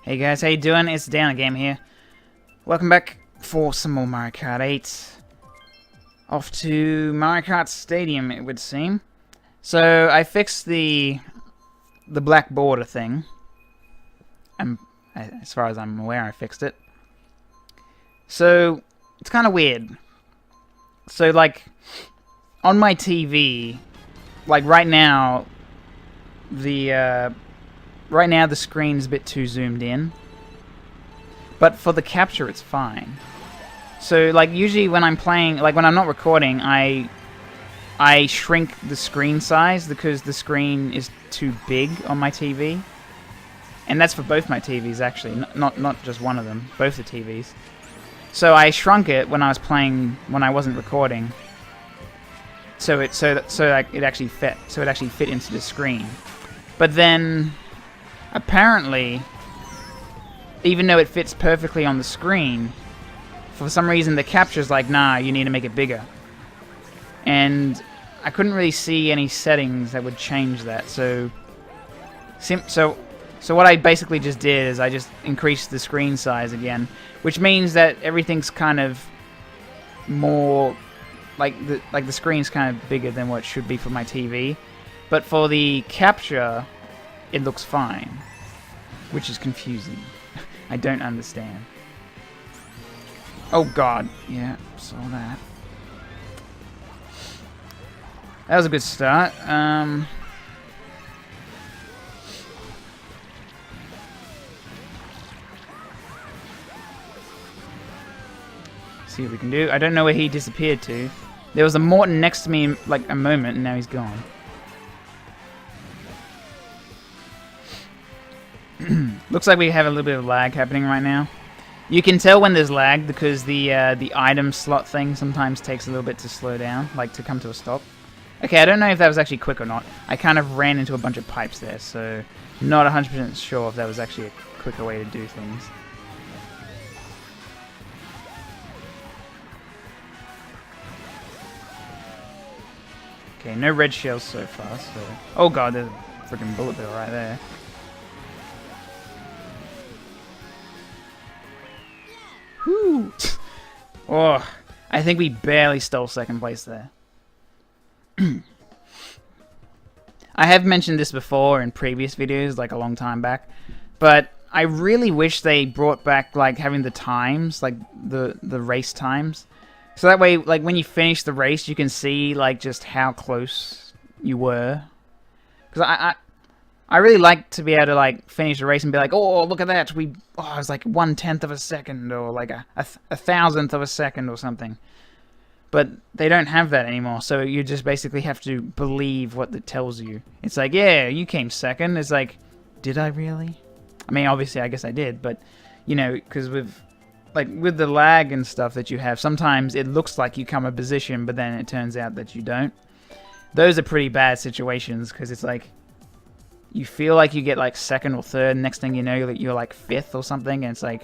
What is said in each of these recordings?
Hey guys, how you doing? It's Downunder Game here. Welcome back for some more Mario Kart 8. Off to Mario Kart Stadium, it would seem. So I fixed the black border thing. As far as I'm aware, I fixed it. So it's kind of weird. So like on my TV, like right now, the screen's a bit too zoomed in, but for the capture it's fine. So like usually when I'm playing, like when I'm not recording, I shrink the screen size because the screen is too big on my TV, and that's for both my TVs actually, not just one of them, both the TVs. So I shrunk it when I was playing, when I wasn't recording, so it actually fit into the screen. But then apparently, even though it fits perfectly on the screen, for some reason the capture's like, nah, you need to make it bigger. And I couldn't really see any settings that would change that. So what I basically just did is I just increased the screen size again, which means that everything's kind of more like the screen's kind of bigger than what it should be for my TV. But for the capture, it looks fine, which is confusing. I don't understand. Oh god, yeah, saw that. That was a good start. See what we can do. I don't know where he disappeared to. There was a Morton next to me like a moment, and now he's gone. Looks like we have a little bit of lag happening right now. You can tell when there's lag because the item slot thing sometimes takes a little bit to slow down, like to come to a stop. Okay, I don't know if that was actually quick or not. I kind of ran into a bunch of pipes there, so not 100% sure if that was actually a quicker way to do things. Okay, no red shells so far, so... Oh god, there's a freaking bullet bill right there. Whew! Oh, I think we barely stole second place there. I have mentioned this before in previous videos, like a long time back, but I really wish they brought back like having the times, like the race times, so that way, like when you finish the race, you can see like just how close you were. Because I really like to be able to like finish a race and be like, oh, look at that, it was like 1/10 of a second, or like a 1,000th of a second or something. But they don't have that anymore, so you just basically have to believe what it tells you. It's like, yeah, you came second. It's like, did I really? I mean, obviously, I guess I did, but you know, because with the lag and stuff that you have, sometimes it looks like you come a position, but then it turns out that you don't. Those are pretty bad situations because it's like, you feel like you get like second or third, next thing you know you're like fifth or something, and it's like,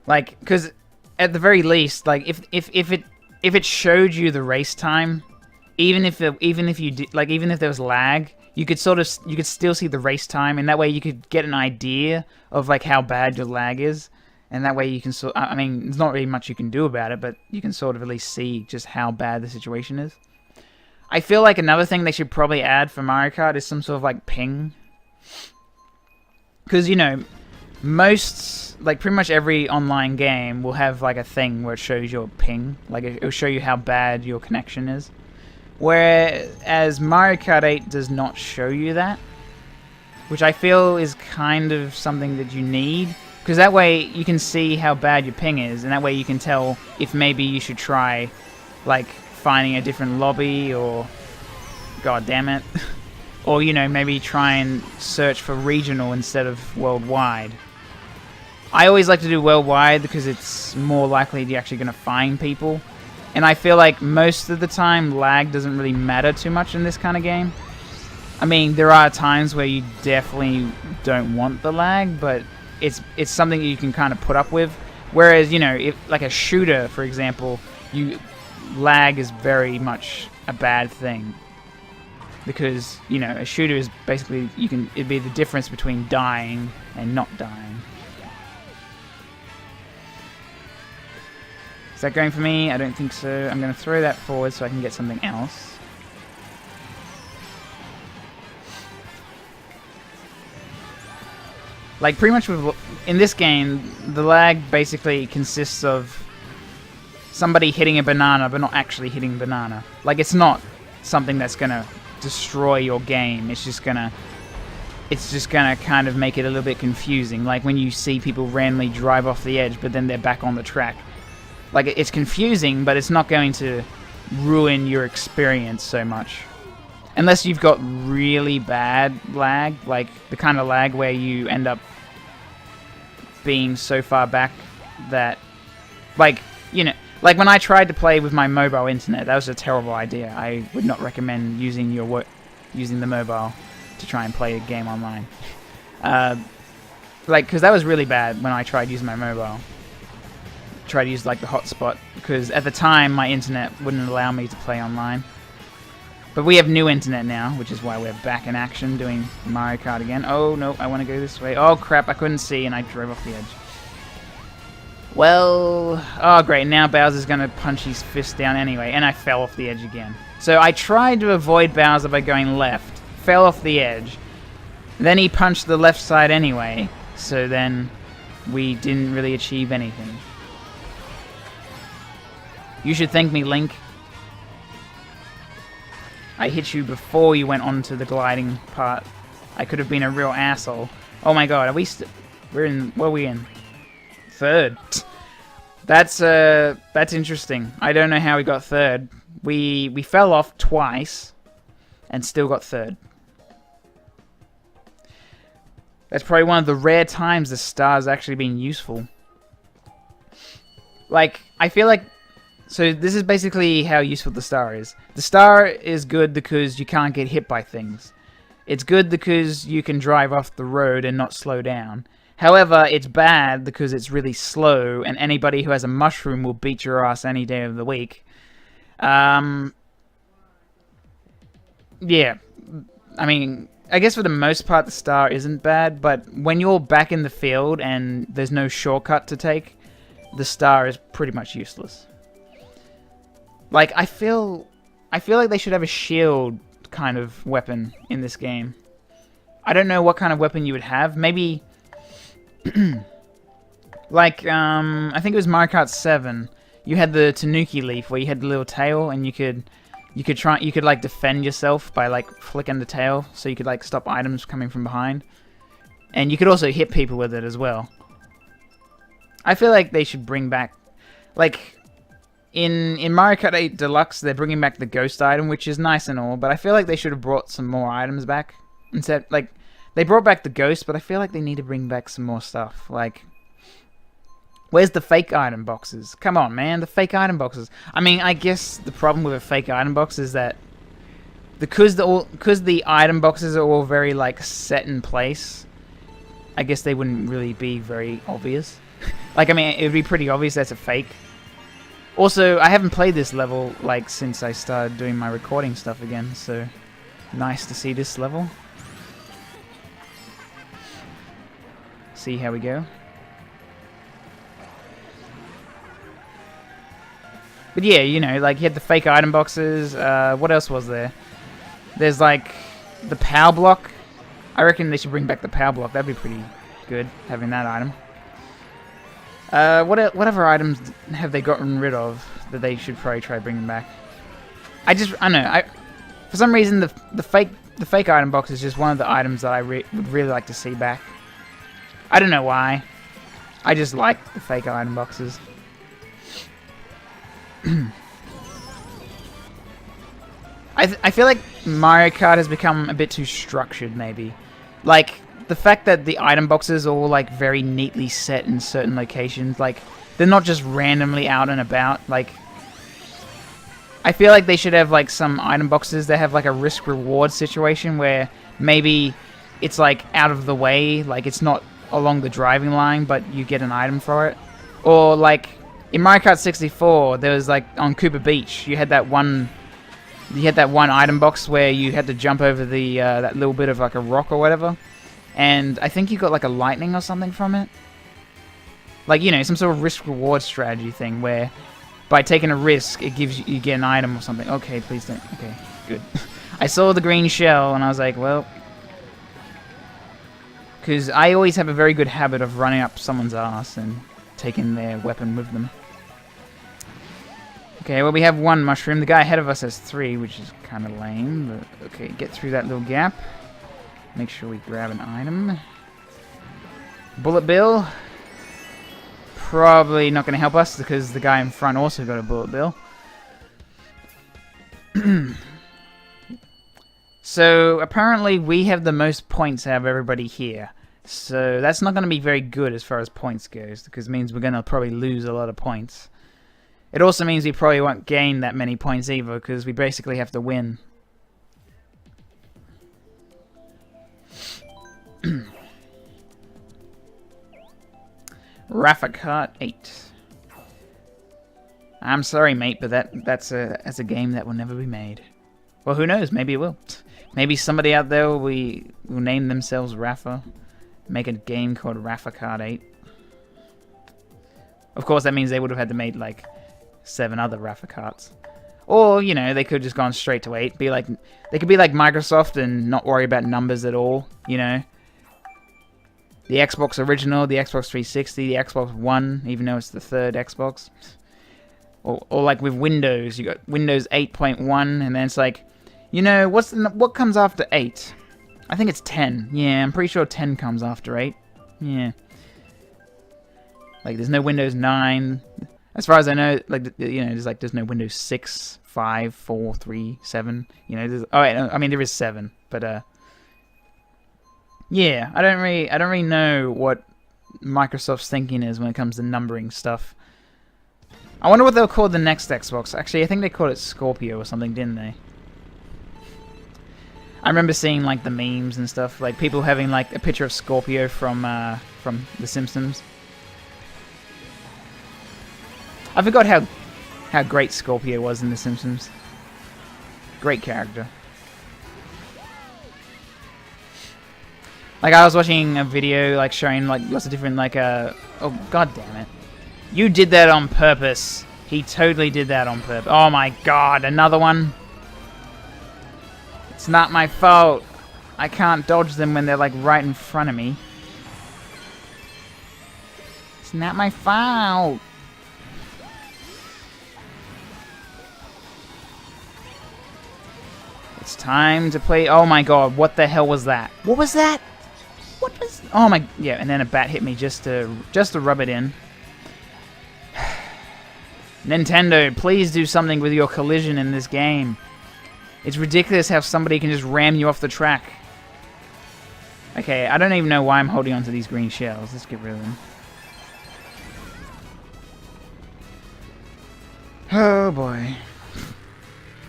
like, because at the very least, like if it showed you the race time, even if there was lag, you could still see the race time, and that way you could get an idea of like how bad your lag is. And that way you can I mean, there's not really much you can do about it, but you can sort of at least see just how bad the situation is. I feel like another thing they should probably add for Mario Kart is some sort of like ping. Because, you know, pretty much every online game will have like a thing where it shows your ping. Like it'll show you how bad your connection is. Whereas Mario Kart 8 does not show you that. Which I feel is kind of something that you need. Because that way you can see how bad your ping is, and that way you can tell if maybe you should try, like, finding a different lobby, or, god damn it, or, you know, maybe try and search for regional instead of worldwide. I always like to do worldwide because it's more likely you're actually going to find people, and I feel like most of the time lag doesn't really matter too much in this kind of game. I mean, there are times where you definitely don't want the lag, but it's something that you can kind of put up with. Whereas, you know, if like a shooter, for example, lag is very much a bad thing. Because, you know, a shooter is basically, it'd be the difference between dying and not dying. Is that going for me? I don't think so. I'm going to throw that forward so I can get something else. Like, pretty much in this game, the lag basically consists of somebody hitting a banana but not actually hitting a banana. Like, it's not something that's going to destroy your game. It's just gonna kind of make it a little bit confusing. Like when you see people randomly drive off the edge but then they're back on the track. Like, it's confusing, but it's not going to ruin your experience so much. Unless you've got really bad lag, like the kind of lag where you end up being so far back that, like, you know, like when I tried to play with my mobile internet, that was a terrible idea. I would not recommend using the mobile to try and play a game online. Like, because that was really bad when I tried using my mobile. Tried to use like the hotspot, because at the time my internet wouldn't allow me to play online. But we have new internet now, which is why we're back in action doing Mario Kart again. Oh no, I want to go this way. Oh crap, I couldn't see and I drove off the edge. Well, oh great, now Bowser's going to punch his fist down anyway, and I fell off the edge again. So I tried to avoid Bowser by going left, fell off the edge, then he punched the left side anyway, so then we didn't really achieve anything. You should thank me, Link. I hit you before you went onto the gliding part. I could have been a real asshole. Oh my god, are we we're in, what are we in? Third. That's interesting. I don't know how we got third. We fell off twice and still got third. That's probably one of the rare times the star's actually been useful. Like, I feel like, so this is basically how useful the star is. The star is good because you can't get hit by things. It's good because you can drive off the road and not slow down. However, it's bad because it's really slow, and anybody who has a mushroom will beat your ass any day of the week. Yeah. I mean, I guess for the most part the star isn't bad, but when you're back in the field and there's no shortcut to take, the star is pretty much useless. Like, I feel like they should have a shield kind of weapon in this game. I don't know what kind of weapon you would have. Maybe... like, I think it was Mario Kart 7. You had the Tanuki leaf where you had the little tail, and you could like defend yourself by like flicking the tail, so you could like stop items coming from behind, and you could also hit people with it as well. I feel like they should bring back, like, in Mario Kart 8 Deluxe, they're bringing back the ghost item, which is nice and all, but I feel like they should have brought some more items back instead. Like, they brought back the ghost, but I feel like they need to bring back some more stuff. Like, where's the fake item boxes? Come on, man, the fake item boxes. I mean, I guess the problem with a fake item box is that because the item boxes are all very like set in place, I guess they wouldn't really be very obvious. Like, I mean, it would be pretty obvious that's a fake. Also, I haven't played this level like since I started doing my recording stuff again, so nice to see this level. See how we go. But yeah, you know, like, you had the fake item boxes. What else was there? There's like the power block. I reckon they should bring back the power block. That'd be pretty good, having that item. What other items have they gotten rid of that they should probably try bringing back? I don't know. For some reason the fake item box is just one of the items that I would really like to see back. I don't know why. I just like the fake item boxes. I feel like Mario Kart has become a bit too structured, maybe. Like, the fact that the item boxes are all like very neatly set in certain locations, like they're not just randomly out and about. Like, I feel like they should have like some item boxes that have like a risk-reward situation where maybe it's like out of the way, like it's not along the driving line, but you get an item for it. Or like In Mario Kart 64, there was like on Cooper Beach, you had that one item box where you had to jump over the that little bit of like a rock or whatever, and I think you got like a lightning or something from it. Like, you know, some sort of risk-reward strategy thing where by taking a risk, it gives you get an item or something. Okay, please don't. Okay, good. I saw the green shell and I was like, well, because I always have a very good habit of running up someone's ass and taking their weapon with them. Okay, well, we have 1 mushroom. The guy ahead of us has 3, which is kind of lame. But okay, get through that little gap. Make sure we grab an item. Bullet bill. Probably not going to help us because the guy in front also got a bullet bill. So apparently we have the most points out of everybody here. So that's not going to be very good as far as points goes, because it means we're going to probably lose a lot of points. It also means we probably won't gain that many points either, because we basically have to win. Kart 8. I'm sorry, mate, but that's a game that will never be made. Well, who knows? Maybe it will. Maybe somebody out there will name themselves Rafa, make a game called Kart 8. Of course, that means they would have had to make like 7 other Karts. Or, you know, they could have just gone straight to 8. They could be like Microsoft and not worry about numbers at all, you know. The Xbox original, the Xbox 360, the Xbox One, even though it's the 3rd Xbox. Or like with Windows, you got Windows 8.1, and then it's like, you know, what comes after 8? I think it's 10. Yeah, I'm pretty sure 10 comes after 8. Yeah. Like, there's no Windows 9. As far as I know, like, you know, there's no Windows 6, 5, 4, 3, 7. You know, oh wait, I mean there is 7, but yeah, I don't really know what Microsoft's thinking is when it comes to numbering stuff. I wonder what they'll call the next Xbox. Actually, I think they called it Scorpio or something, didn't they? I remember seeing like the memes and stuff, like people having like a picture of Scorpio from The Simpsons. I forgot how great Scorpio was in The Simpsons. Great character. Like, I was watching a video like showing like lots of different like oh god damn it. You did that on purpose. He totally did that on purpose. Oh my god, another one. It's not my fault. I can't dodge them when they're like right in front of me. It's not my fault. It's time to play. Oh my god, what the hell was that? What was that? What was? Oh my, yeah, and then a bat hit me just to rub it in. Nintendo, please do something with your collision in this game. It's ridiculous how somebody can just ram you off the track. Okay, I don't even know why I'm holding on to these green shells. Let's get rid of them. Oh boy.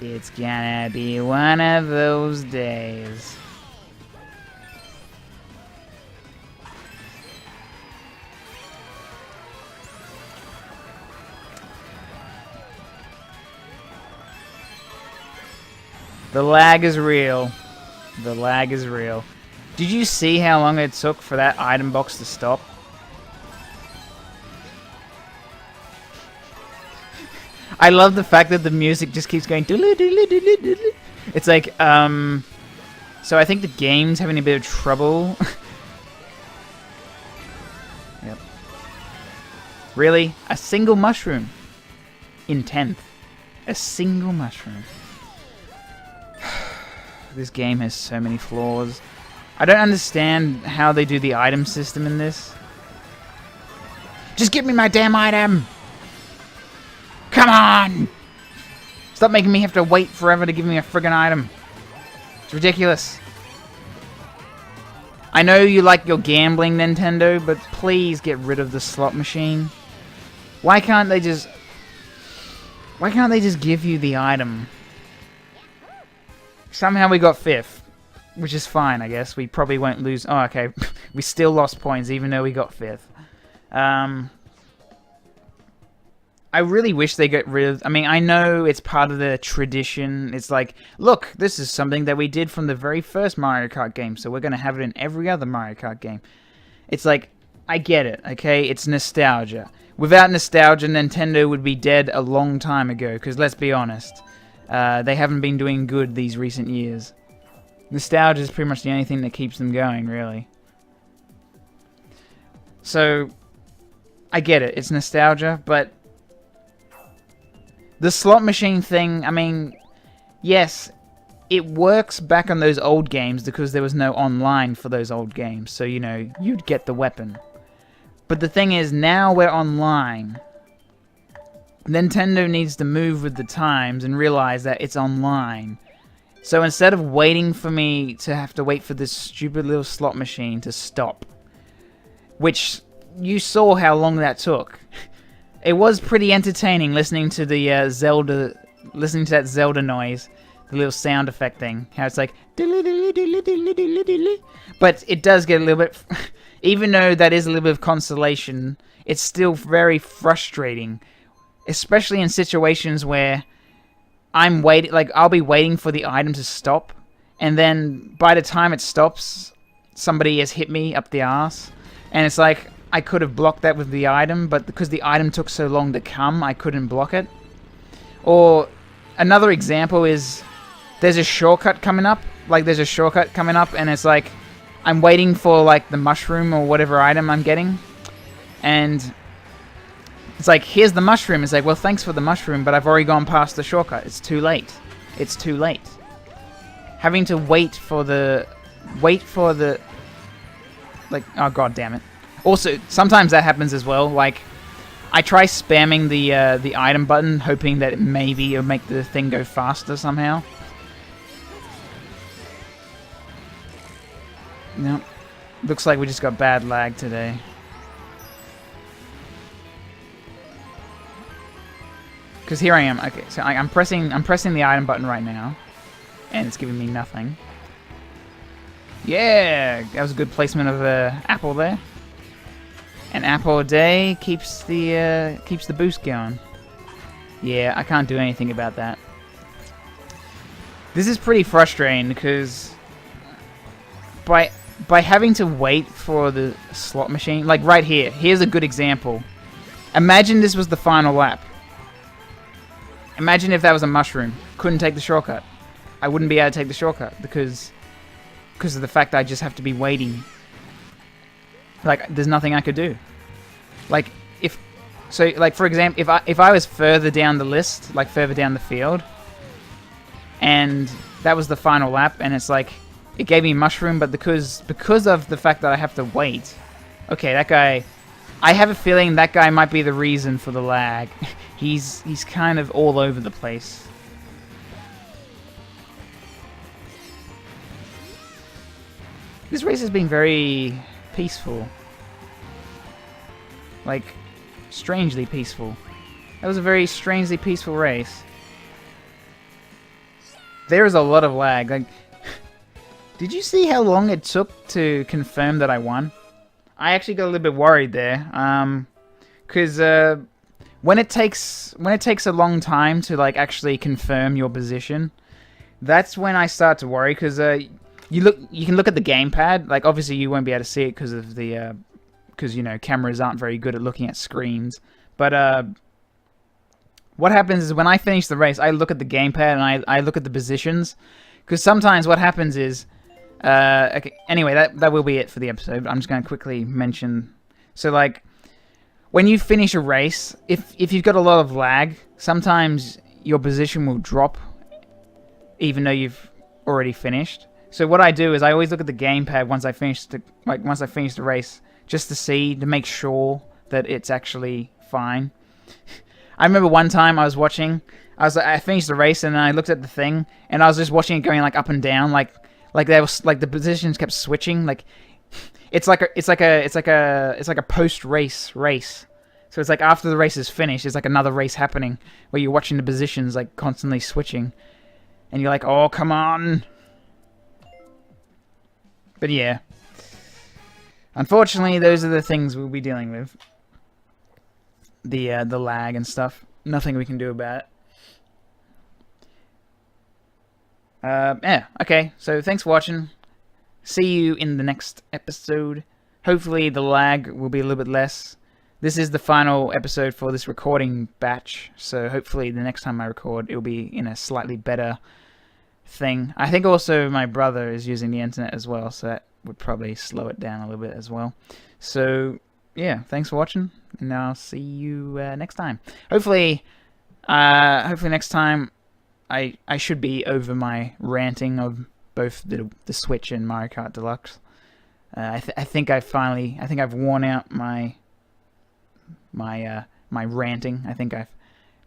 It's gonna be one of those days. The lag is real. The lag is real. Did you see how long it took for that item box to stop? I love the fact that the music just keeps going. It's like, so I think the game's having a bit of trouble. Yep. Really? A single mushroom? In 10th. A single mushroom. This game has so many flaws. I don't understand how they do the item system in this. Just give me my damn item! Come on! Stop making me have to wait forever to give me a friggin' item. It's ridiculous. I know you like your gambling, Nintendo, but please get rid of the slot machine. Why can't they just give you the item? Somehow we got 5th, which is fine, I guess. We probably won't lose. Oh, okay. We still lost points, even though we got 5th. I really wish they get rid of... I mean, I know it's part of the tradition. It's like, look, this is something that we did from the very first Mario Kart game, so we're going to have it in every other Mario Kart game. It's like, I get it, okay? It's nostalgia. Without nostalgia, Nintendo would be dead a long time ago, because let's be honest, they haven't been doing good these recent years. Nostalgia is pretty much the only thing that keeps them going, really. So, I get it, it's nostalgia, but the slot machine thing, I mean, yes, it works back on those old games because there was no online for those old games, so, you know, you'd get the weapon. But the thing is, now we're online. Nintendo needs to move with the times and realize that it's online. So instead of waiting for me to have to wait for this stupid little slot machine to stop, which you saw how long that took. It was pretty entertaining listening to the listening to that Zelda noise, the little sound effect thing. How it's like, but it does get a little bit, even though that is a little bit of consolation, it's still very frustrating, especially in situations where I'm waiting, like I'll be waiting for the item to stop, and then by the time it stops, somebody has hit me up the arse, and it's like, I could have blocked that with the item, but because the item took so long to come, I couldn't block it. Or another example is there's a shortcut coming up, and it's like I'm waiting for like the mushroom or whatever item I'm getting, and it's like, here's the mushroom. It's like, well, thanks for the mushroom, but I've already gone past the shortcut. It's too late. It's too late. Having to wait for the like, oh god damn it. Also, sometimes that happens as well. Like, I try spamming the item button, hoping that maybe it'll make the thing go faster somehow. Nope. Looks like we just got bad lag today. Because here I am. Okay, so I'm pressing the item button right now, and it's giving me nothing. Yeah, that was a good placement of apple there. An apple a day keeps the boost going. Yeah, I can't do anything about that. This is pretty frustrating because by having to wait for the slot machine, like right here, here's a good example. Imagine this was the final lap. Imagine if that was a mushroom. Couldn't take the shortcut. I wouldn't be able to take the shortcut because of the fact that I just have to be waiting. Like, there's nothing I could do. Like, for example, if I was further down the list, like further down the field, and that was the final lap, and it's like, it gave me mushroom, but because of the fact that I have to wait, okay, that guy, I have a feeling that guy might be the reason for the lag. He's kind of all over the place. This race has been very peaceful. Like, strangely peaceful. That was a very strangely peaceful race. There is a lot of lag. Like, did you see how long it took to confirm that I won? I actually got a little bit worried there. Because when it takes a long time to like actually confirm your position, that's when I start to worry. Because you can look at the gamepad. Like, obviously you won't be able to see it because of the because, you know, cameras aren't very good at looking at screens. But what happens is when I finish the race, I look at the gamepad and I look at the positions. Because sometimes what happens is, okay, anyway, that will be it for the episode. I'm just going to quickly mention. So, like, when you finish a race, if you've got a lot of lag, sometimes your position will drop, even though you've already finished. So what I do is I always look at the gamepad once I finish the race, just to make sure that it's actually fine. I remember one time I was watching, I finished the race and I looked at the thing and I was just watching it going like up and down, like there was like the positions kept switching, like it's like a post-race race. So it's like after the race is finished, there's like another race happening where you're watching the positions like constantly switching, and you're like, oh come on. But yeah. Unfortunately, those are the things we'll be dealing with. the lag and stuff. Nothing we can do about it. Yeah, okay, so thanks for watching. See you in the next episode. Hopefully the lag will be a little bit less. This is the final episode for this recording batch, so hopefully the next time I record, it'll be in a slightly better thing. I think also my brother is using the internet as well, so that would probably slow it down a little bit as well. So, yeah, thanks for watching, and I'll see you next time. Hopefully next time I should be over my ranting of both the Switch and Mario Kart Deluxe. I think I've worn out my ranting. I think I've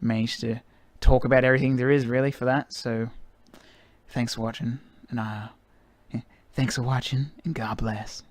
managed to talk about everything there is really for that. So thanks for watching, and God bless.